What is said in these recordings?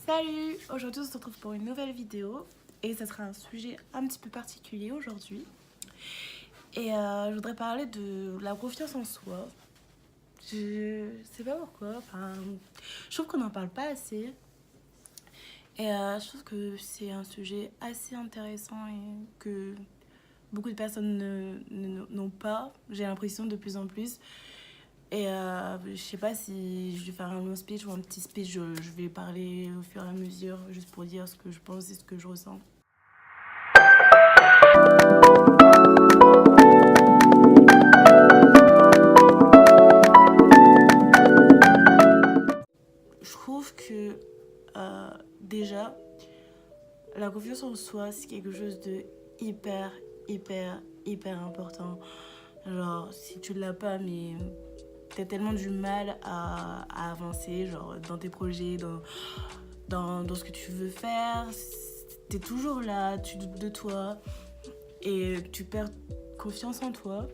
Salut! Aujourd'hui on se retrouve pour une nouvelle vidéo et ça sera un sujet un petit peu particulier aujourd'hui. Et je voudrais parler de la confiance en soi. Je sais pas pourquoi, je trouve qu'on n'en parle pas assez. Et je trouve que c'est un sujet assez intéressant et que beaucoup de personnes n'ont pas, j'ai l'impression de plus en plus. Et je sais pas si je vais faire un long speech ou un petit speech, je vais parler au fur et à mesure juste pour dire ce que je pense et ce que je ressens. Je trouve que déjà, la confiance en soi, c'est quelque chose de hyper important. Genre, si tu l'as pas, mais t'as tellement du mal à avancer, genre dans tes projets, dans ce que tu veux faire. T'es toujours là, tu doutes de toi et tu perds confiance en toi.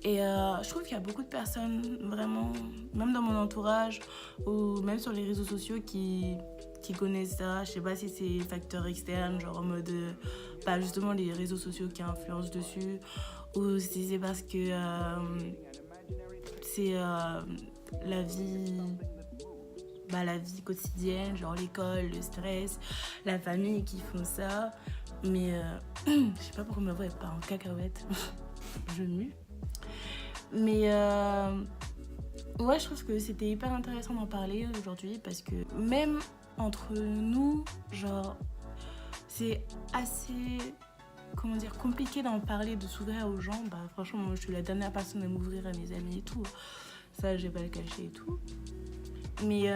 Et je trouve qu'il y a beaucoup de personnes, vraiment, même dans mon entourage ou même sur les réseaux sociaux qui connaissent ça. Je sais pas si c'est facteur externe, genre en mode, justement les réseaux sociaux qui influencent dessus, ou si c'est parce que c'est la vie quotidienne, genre l'école, le stress, la famille qui font ça. Mais je sais pas pourquoi ma voix est pas en cacahuète. Je mue. Mais ouais, je trouve que c'était hyper intéressant d'en parler aujourd'hui parce que même entre nous, genre, c'est assez, compliqué d'en parler, de s'ouvrir aux gens. Franchement, moi, je suis la dernière personne à m'ouvrir à mes amis et tout. Ça, je vais pas le cacher et tout. Mais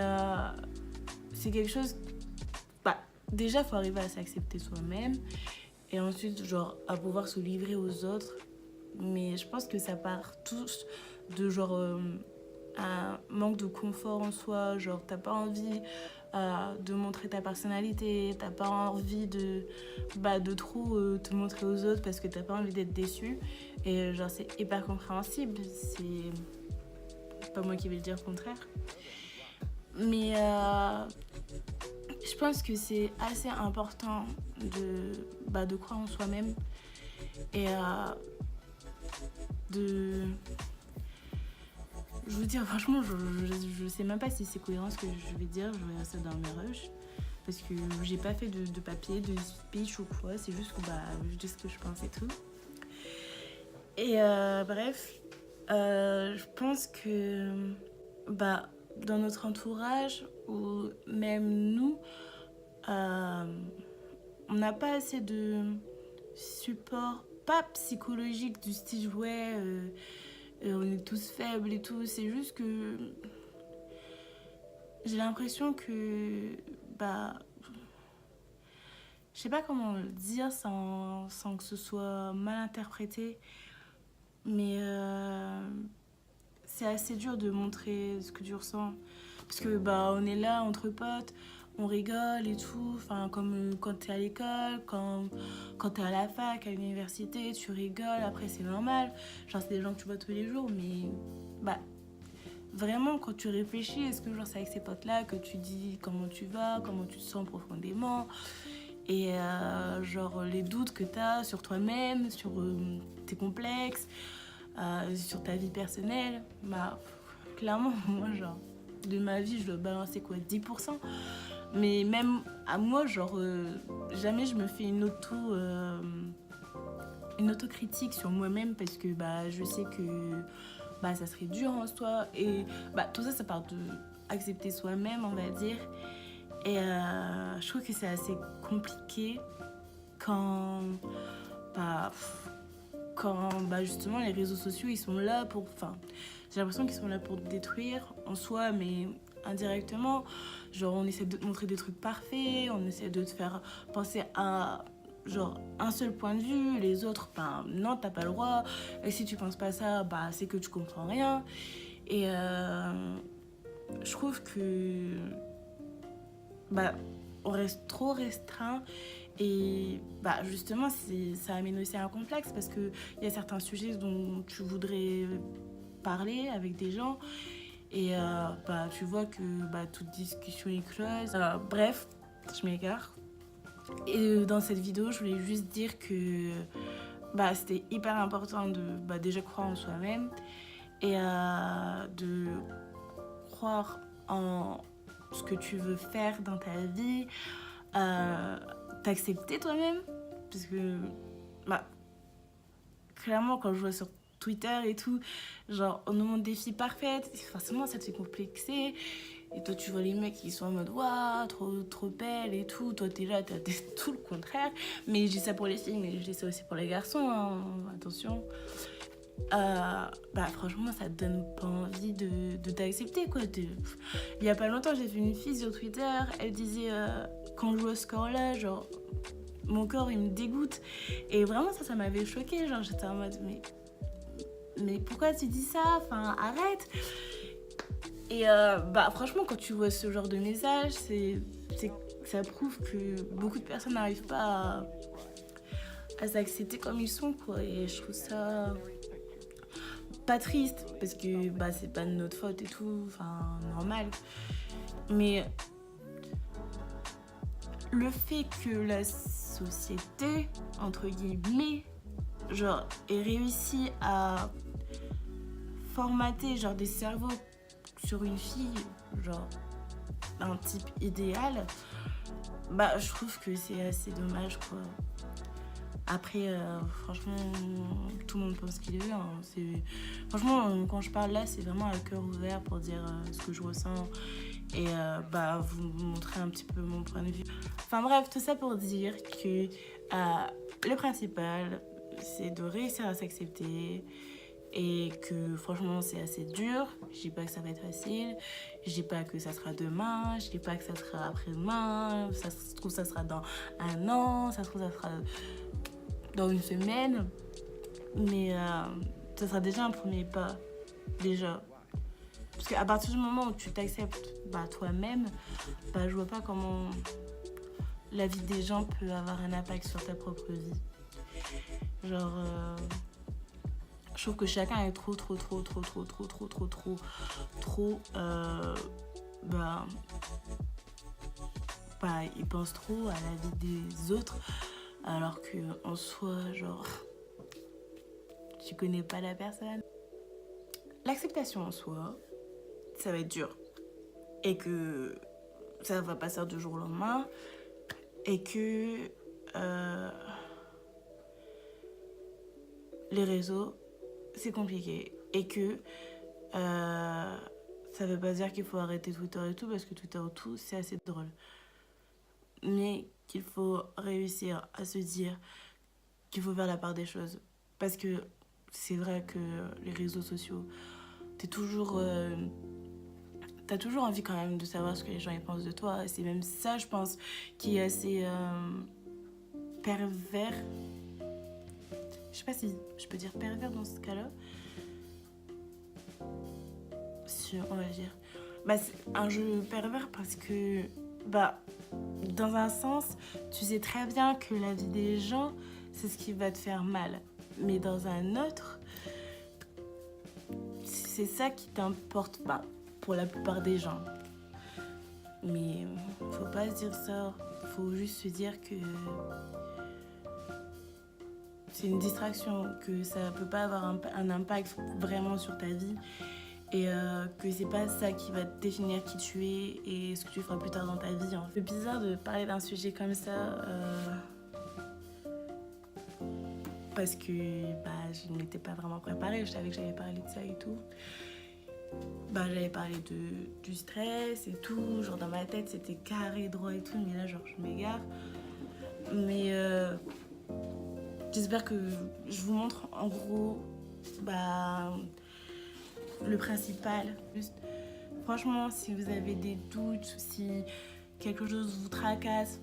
c'est quelque chose... déjà, il faut arriver à s'accepter soi-même. Et ensuite, genre, à pouvoir se livrer aux autres. Mais je pense que ça part tous de genre un manque de confort en soi. Genre, t'as pas envie de montrer ta personnalité, t'as pas envie de trop te montrer aux autres parce que t'as pas envie d'être déçu. Et genre, c'est hyper compréhensible. C'est pas moi qui vais le dire le contraire. Mais je pense que c'est assez important de croire en soi-même et je veux dire, franchement, je sais même pas si c'est cohérent ce que je vais dire. Je vais rester dans mes rushs. Parce que j'ai pas fait de papier, de speech ou quoi. C'est juste que je dis ce que je pense et tout. Et bref, je pense que dans notre entourage, ou même nous, on n'a pas assez de support, pas psychologique, du style on est tous faibles et tout. C'est juste que j'ai l'impression que je sais pas comment le dire sans que ce soit mal interprété, mais c'est assez dur de montrer ce que tu ressens parce que on est là entre potes, on rigole et tout, enfin comme quand t'es à l'école, quand t'es à la fac, à l'université, tu rigoles, après c'est normal, genre c'est des gens que tu vois tous les jours, mais vraiment quand tu réfléchis, est-ce que genre c'est avec ces potes là que tu dis comment tu vas, comment tu te sens profondément, et genre les doutes que t'as sur toi-même, sur tes complexes, sur ta vie personnelle, clairement moi genre de ma vie je dois balancer 10%. Mais même à moi, genre, jamais je me fais une autocritique sur moi-même parce que je sais que ça serait dur en soi. Et tout ça, ça part de accepter soi-même, on va dire. Et je trouve que c'est assez compliqué quand justement les réseaux sociaux, ils sont là pour... j'ai l'impression qu'ils sont là pour te détruire en soi, mais indirectement. Genre, on essaie de te montrer des trucs parfaits, on essaie de te faire penser à genre un seul point de vue, les autres, non, t'as pas le droit. Et si tu penses pas ça, c'est que tu comprends rien. Et je trouve que on reste trop restreint. Et justement, ça amène aussi un complexe parce qu'il y a certains sujets dont tu voudrais parler avec des gens Et bah, tu vois que bah, toute discussion est close. Bref, je m'égare. Et dans cette vidéo, je voulais juste dire que bah, c'était hyper important de bah, déjà croire en soi-même et de croire en ce que tu veux faire dans ta vie, t'accepter toi-même. Parce que, bah, clairement, quand je vois sur Twitter et tout, genre, on nous montre des filles parfaites, forcément, ça te fait complexer. Et toi, tu vois les mecs qui sont en mode, waouh, trop belle et tout. Toi, t'es là, t'es tout le contraire. Mais je dis ça pour les filles, mais je dis ça aussi pour les garçons, hein. Attention. Bah franchement ça te donne pas envie de t'accepter quoi. Il y a pas longtemps j'ai vu une fille sur Twitter, elle disait quand je joue au score là, genre mon corps il me dégoûte. Et vraiment ça m'avait choquée, genre j'étais en mode mais pourquoi tu dis ça, enfin arrête. Et bah franchement quand tu vois ce genre de message, ça prouve que beaucoup de personnes n'arrivent pas à s'accepter comme ils sont quoi. Et je trouve ça pas triste parce que bah c'est pas de notre faute et tout, enfin normal. Mais le fait que la société entre guillemets genre ait réussi à formater genre des cerveaux sur une fille, genre un type idéal, bah je trouve que c'est assez dommage quoi. Après, franchement, tout le monde pense ce qu'il veut. Hein. Franchement, quand je parle là, c'est vraiment à cœur ouvert pour dire ce que je ressens et bah, vous montrer un petit peu mon point de vue. Enfin bref, tout ça pour dire que le principal, c'est de réussir à s'accepter et que franchement, c'est assez dur. Je dis pas que ça va être facile, je dis pas que ça sera demain, je dis pas que ça sera après-demain, ça se trouve, ça sera dans un an, ça se trouve, ça sera dans une semaine, mais ça sera déjà un premier pas, déjà. Parce qu'à partir du moment où tu t'acceptes bah, toi-même, bah, je vois pas comment la vie des gens peut avoir un impact sur ta propre vie. Genre, je trouve que chacun est trop, bah, il pense trop à la vie des autres, alors que en soi, genre, tu connais pas la personne. L'acceptation en soi, ça va être dur. Et que ça va pas se faire du jour au lendemain. Et que les réseaux, c'est compliqué. Et que ça veut pas dire qu'il faut arrêter Twitter et tout, parce que Twitter et tout, c'est assez drôle. Mais qu'il faut réussir à se dire qu'il faut faire la part des choses. Parce que c'est vrai que les réseaux sociaux, t'as toujours envie quand même de savoir ce que les gens ils pensent de toi. Et c'est même ça, je pense, qui est assez pervers. Je sais pas si je peux dire pervers dans ce cas-là. Si on va dire. Bah, c'est un jeu pervers parce que, bah, dans un sens, tu sais très bien que la vie des gens, c'est ce qui va te faire mal. Mais dans un autre, c'est ça qui t'importe pas pour la plupart des gens. Mais faut pas se dire ça. Faut juste se dire que c'est une distraction, que ça peut pas avoir un impact vraiment sur ta vie et que c'est pas ça qui va définir qui tu es et ce que tu feras plus tard dans ta vie. C'est bizarre de parler d'un sujet comme ça parce que bah, je ne m'étais pas vraiment préparée. Je savais que j'allais parler de ça et tout. Bah, j'avais parlé du stress et tout. Genre dans ma tête, c'était carré, droit et tout. Mais là, genre, je m'égare. Mais j'espère que je vous montre en gros bah, le principal. Juste, franchement, si vous avez des doutes, si quelque chose vous tracasse,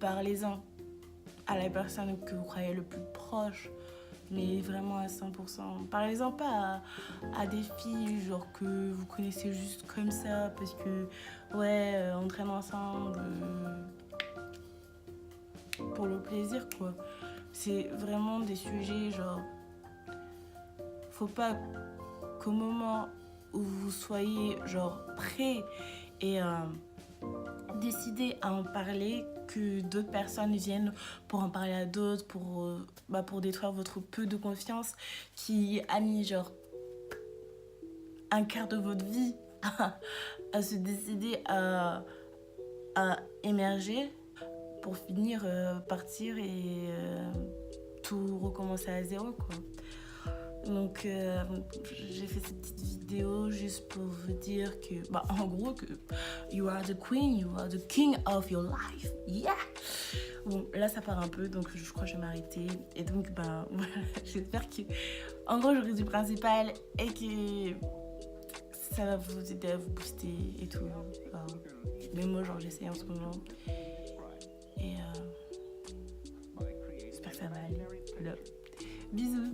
parlez-en à la personne que vous croyez le plus proche. Mais vraiment à 100%. Parlez-en pas à des filles genre que vous connaissez juste comme ça parce que ouais, on traîne ensemble pour le plaisir quoi. C'est vraiment des sujets genre faut pas qu'au moment où vous soyez genre prêt et décidé à en parler, que d'autres personnes viennent pour en parler à d'autres, pour détruire votre peu de confiance qui a mis genre un quart de votre vie à se décider à émerger pour finir partir et tout recommencer à zéro quoi. Donc j'ai fait cette petite vidéo juste pour vous dire que en gros que you are the queen, you are the king of your life, yeah. Bon là ça part un peu donc je crois que je vais m'arrêter et donc voilà, j'espère que en gros j'aurai du principal et que ça va vous aider à vous booster et tout. Mais moi genre j'essaie en ce moment et j'espère que ça va aller. Voilà. Bisous.